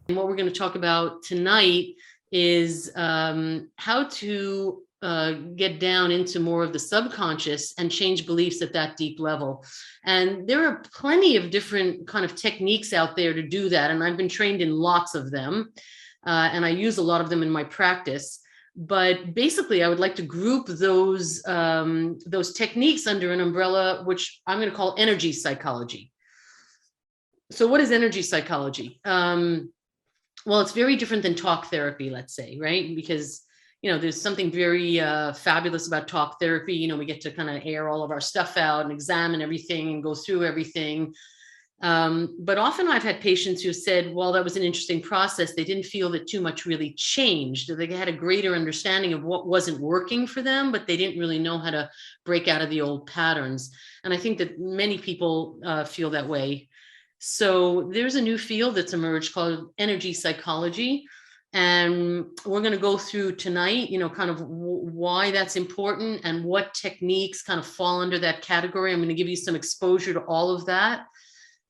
And what we're going to talk about tonight is how to get down into more of the subconscious and change beliefs at that deep level. And there are plenty of different kind of techniques out there to do that. And I've been trained in lots of them. And I use a lot of them in my practice. But basically, I would like to group those techniques under an umbrella, which I'm going to call energy psychology. So what is energy psychology? Well, it's very different than talk therapy, let's say, right? Because, there's something very fabulous about talk therapy. We get to kind of air all of our stuff out and examine everything and go through everything. But often I've had patients who said, well, that was an interesting process. They didn't feel that too much really changed. They had a greater understanding of what wasn't working for them, but they didn't really know how to break out of the old patterns. And I think that many people feel that way. So there's a new field that's emerged called energy psychology. And we're going to go through tonight, kind of why that's important and what techniques kind of fall under that category. I'm going to give you some exposure to all of that.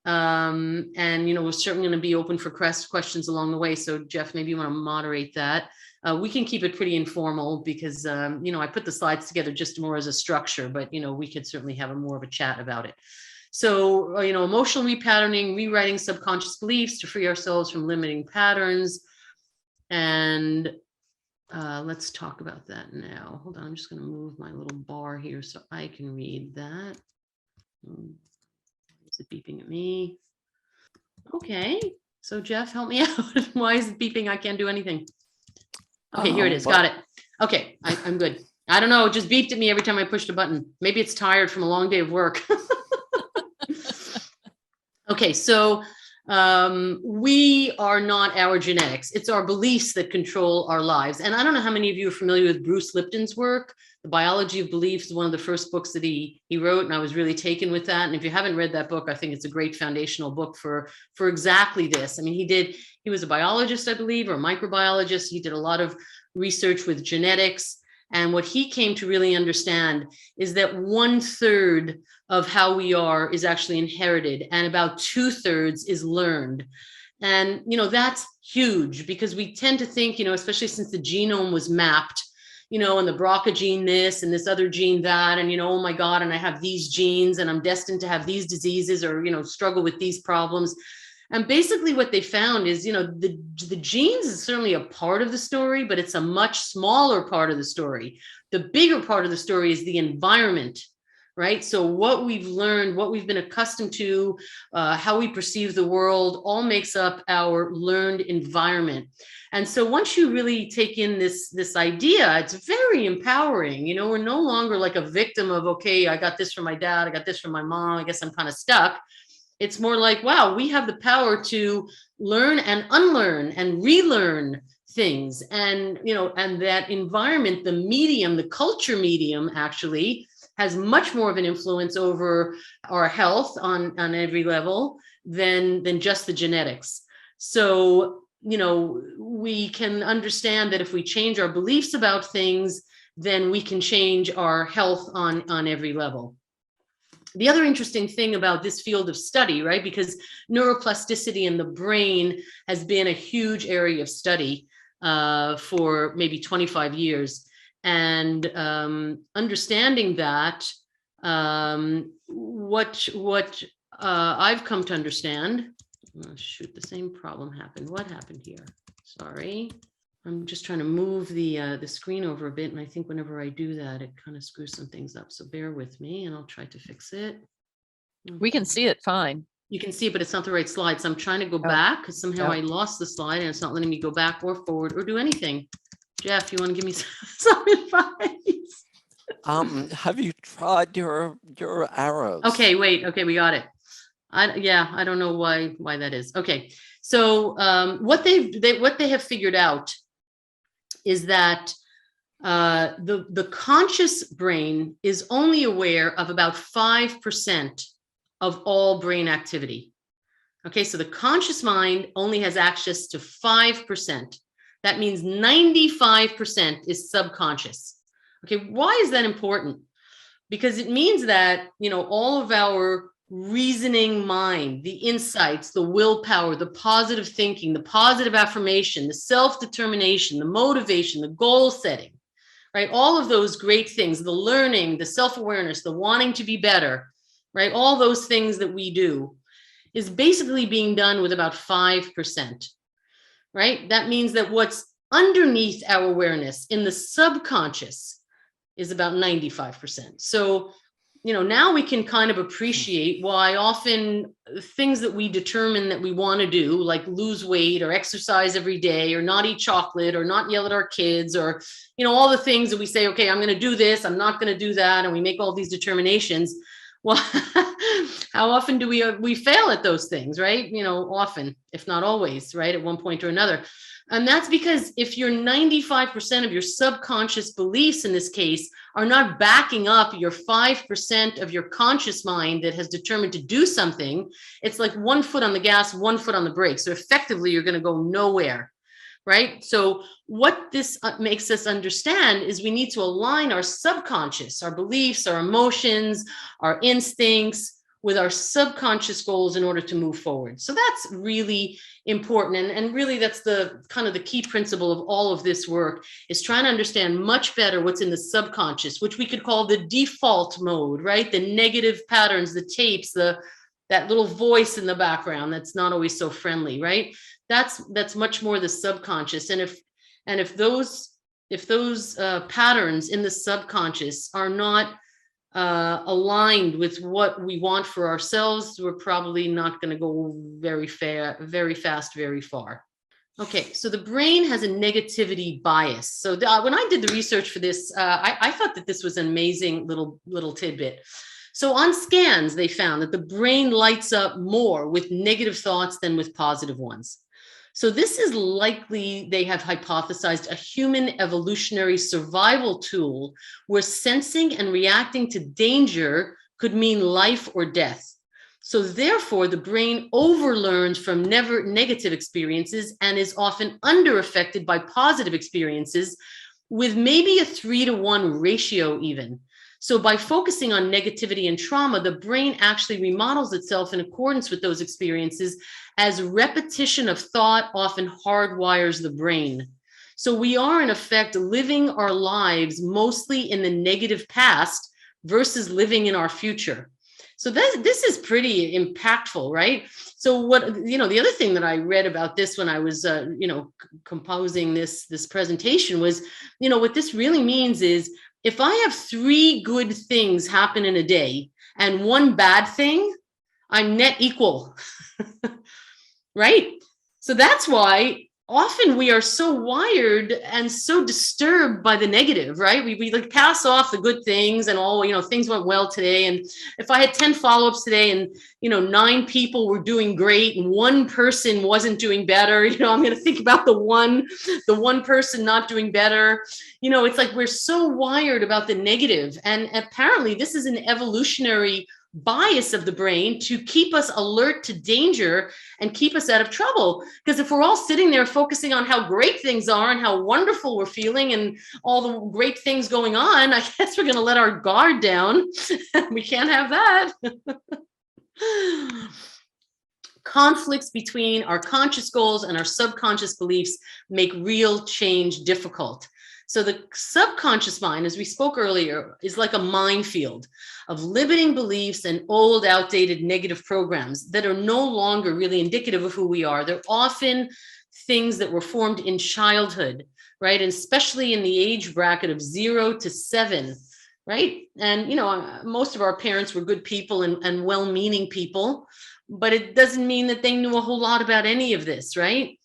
And, we're certainly going to be open for questions along the way. So Jeff, maybe you want to moderate that. We can keep it pretty informal because, I put the slides together just more as a structure, but, we could certainly have more of a chat about it. So, emotional repatterning, rewriting subconscious beliefs to free ourselves from limiting patterns. And let's talk about that now. Hold on, I'm just going to move my little bar here so I can read that. Is it beeping at me? Okay, so Jeff, help me out. Why is it beeping? I can't do anything. Okay, here it is. Got it. Okay, I'm good. I don't know, it just beeped at me every time I pushed a button. Maybe it's tired from a long day of work. Okay, so we are not our genetics. It's our beliefs that control our lives. And I don't know how many of you are familiar with Bruce Lipton's work. The Biology of Beliefs is one of the first books that he wrote, and I was really taken with that. And if you haven't read that book, I think it's a great foundational book for exactly this. I mean, he was a biologist, I believe, or a microbiologist. He did a lot of research with genetics. And what he came to really understand is that 1/3 of how we are is actually inherited, and about 2/3 is learned. And, that's huge because we tend to think, especially since the genome was mapped, and the BRCA gene this and this other gene that, and, oh my God, and I have these genes and I'm destined to have these diseases or, struggle with these problems. And basically what they found is, the genes is certainly a part of the story, but it's a much smaller part of the story. The bigger part of the story is the environment, right? So what we've learned, what we've been accustomed to, how we perceive the world, all makes up our learned environment. And so once you really take in this idea, it's very empowering. We're no longer like a victim of, okay, I got this from my dad, I got this from my mom, I guess I'm kind of stuck. It's more like, wow, we have the power to learn and unlearn and relearn things. And, and that environment, the medium, the culture medium actually has much more of an influence over our health on every level than just the genetics. So, we can understand that if we change our beliefs about things, then we can change our health on every level. The other interesting thing about this field of study, right, because neuroplasticity in the brain has been a huge area of study for maybe 25 years. And understanding that, what I've come to understand, oh, shoot, the same problem happened. What happened here? Sorry. I'm just trying to move the screen over a bit, and I think whenever I do that, it kind of screws some things up. So bear with me, and I'll try to fix it. Okay. We can see it fine. You can see it, but it's not the right slide. So I'm trying to go back because somehow I lost the slide, and it's not letting me go back or forward or do anything. Jeff, you want to give me some advice? Have you tried your arrows? Okay, wait. Okay, we got it. I don't know why that is. Okay, so what they have figured out is that the conscious brain is only aware of about 5% of all brain activity. Okay, so the conscious mind only has access to 5%. That means 95% is subconscious. Okay, why is that important? Because it means that, all of our reasoning mind, the insights, the willpower, the positive thinking, the positive affirmation, the self-determination, the motivation, the goal setting, right? All of those great things, the learning, the self-awareness, the wanting to be better, right? All those things that we do is basically being done with about 5%, right? That means that what's underneath our awareness in the subconscious is about 95%. So, now we can kind of appreciate why often things that we determine that we want to do, like lose weight or exercise every day or not eat chocolate or not yell at our kids, or, all the things that we say, okay, I'm going to do this, I'm not going to do that. And we make all these determinations. Well, how often do we fail at those things, right? Often, if not always, right? At one point or another. And that's because if you're 95% of your subconscious beliefs in this case are not backing up your 5% of your conscious mind that has determined to do something, it's like one foot on the gas, one foot on the brake. So effectively, you're going to go nowhere, right? So what this makes us understand is we need to align our subconscious, our beliefs, our emotions, our instincts with our subconscious goals in order to move forward. So that's really important. And really that's the kind of the key principle of all of this work, is trying to understand much better what's in the subconscious, which we could call the default mode, right? The negative patterns, the tapes, that little voice in the background that's not always so friendly, right? That's much more the subconscious. And if those patterns in the subconscious are not aligned with what we want for ourselves, we're probably not going to go very fast, very far. Okay, so the brain has a negativity bias. So when I did the research for this, I thought that this was an amazing little tidbit. So on scans, they found that the brain lights up more with negative thoughts than with positive ones. So this is likely, they have hypothesized, a human evolutionary survival tool where sensing and reacting to danger could mean life or death. So therefore, the brain overlearns from negative experiences and is often under-affected by positive experiences, with maybe a 3-to-1 ratio even. So by focusing on negativity and trauma, the brain actually remodels itself in accordance with those experiences, as repetition of thought often hardwires the brain. So we are in effect living our lives mostly in the negative past versus living in our future. So this is pretty impactful, right? So what, the other thing that I read about this when I was, composing this presentation was, what this really means is, if I have 3 good things happen in a day and 1 bad thing, I'm net equal, right? So that's why often we are so wired and so disturbed by the negative, right? We like pass off the good things and things went well today. And if I had 10 follow-ups today and, 9 people were doing great and 1 person wasn't doing better, I'm going to think about the one person not doing better. It's like we're so wired about the negative. And apparently this is an evolutionary bias of the brain to keep us alert to danger and keep us out of trouble. Because if we're all sitting there focusing on how great things are and how wonderful we're feeling and all the great things going on, I guess we're going to let our guard down. We can't have that. Conflicts between our conscious goals and our subconscious beliefs make real change difficult. So the subconscious mind, as we spoke earlier, is like a minefield of limiting beliefs and old, outdated negative programs that are no longer really indicative of who we are. They're often things that were formed in childhood, right? And especially in the age bracket of 0 to 7, right? And, most of our parents were good people and well-meaning people, but it doesn't mean that they knew a whole lot about any of this, right?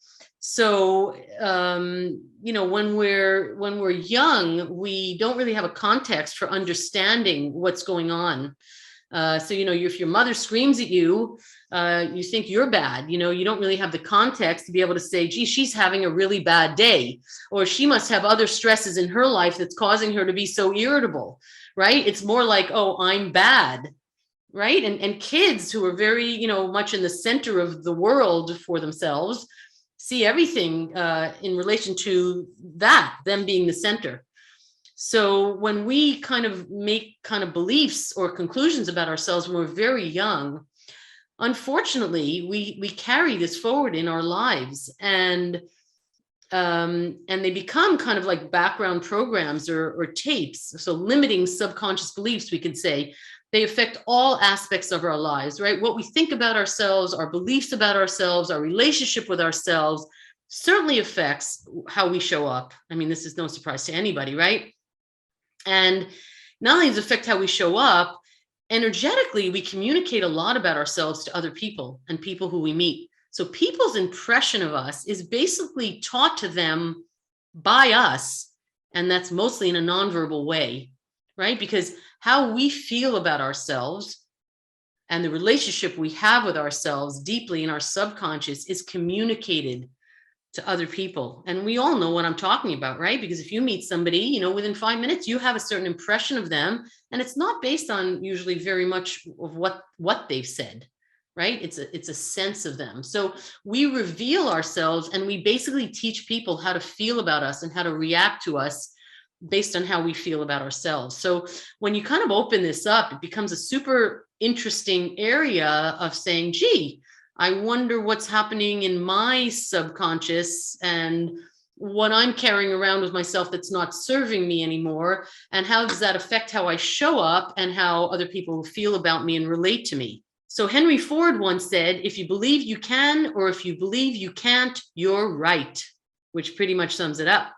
So, when we're young, we don't really have a context for understanding what's going on. So, if your mother screams at you, you think you're bad, you don't really have the context to be able to say, gee, she's having a really bad day, or she must have other stresses in her life that's causing her to be so irritable, right? It's more like, oh, I'm bad. Right. And kids who are very, much in the center of the world for themselves see everything in relation to them being the center. So when we kind of make kind of beliefs or conclusions about ourselves when we're very young, unfortunately, we carry this forward in our lives, and they become kind of like background programs or tapes. So limiting subconscious beliefs, we could say, they affect all aspects of our lives, right? What we think about ourselves, our beliefs about ourselves, our relationship with ourselves certainly affects how we show up. I mean, this is no surprise to anybody, right? And not only does it affect how we show up, energetically, we communicate a lot about ourselves to other people and people who we meet. So people's impression of us is basically taught to them by us, and that's mostly in a nonverbal way, right? Because how we feel about ourselves and the relationship we have with ourselves deeply in our subconscious is communicated to other people. And we all know what I'm talking about, right? Because if you meet somebody, you know, within 5 minutes, you have a certain impression of them, and it's not based on usually very much of what they've said, right? It's a sense of them. So we reveal ourselves, and we basically teach people how to feel about us and how to react to us based on how we feel about ourselves. So when you kind of open this up, it becomes a super interesting area of saying, gee, I wonder what's happening in my subconscious and what I'm carrying around with myself that's not serving me anymore. And how does that affect how I show up and how other people feel about me and relate to me? So Henry Ford once said, if you believe you can, or if you believe you can't, you're right, which pretty much sums it up.